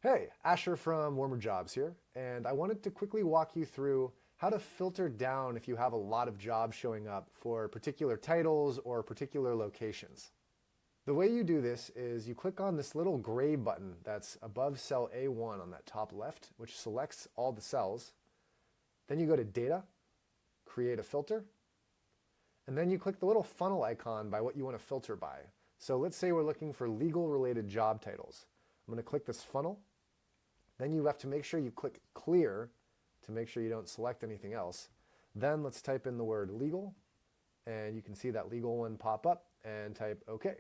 Hey, Asher from Warmer Jobs here, and I wanted to quickly walk you through how to filter down if you have a lot of jobs showing up for particular titles or particular locations. The way you do this is you click on this little gray button that's above cell A1 on that top left, which selects all the cells. Then you go to Data, Create a Filter, and then you click the little funnel icon by what you want to filter by. So let's say we're looking for legal related job titles. I'm going to click this funnel. Then you have to make sure you click clear to make sure you don't select anything else. Then let's type in the word legal, and you can see that legal one pop up, and type OK.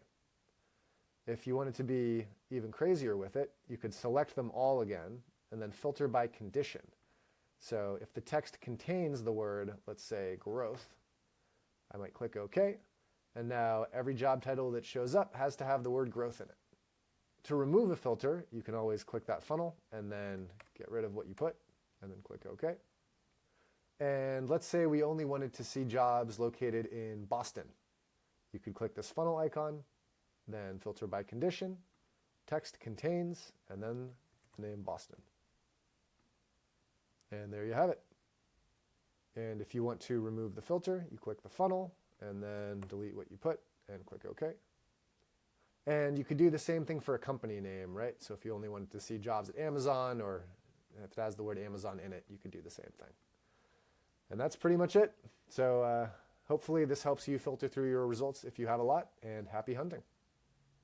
If you wanted to be even crazier with it, you could select them all again and then filter by condition. So if the text contains the word, let's say growth, I might click OK, and now every job title that shows up has to have the word growth in it. To remove a filter, you can always click that funnel and then get rid of what you put and then click OK. And let's say we only wanted to see jobs located in Boston. You could click this funnel icon, then filter by condition, text contains, and then the name Boston. And there you have it. And if you want to remove the filter, you click the funnel and then delete what you put and click OK. And you could do the same thing for a company name, right? So if you only wanted to see jobs at Amazon, or if it has the word Amazon in it, you could do the same thing. And that's pretty much it. So hopefully this helps you filter through your results if you have a lot, and happy hunting.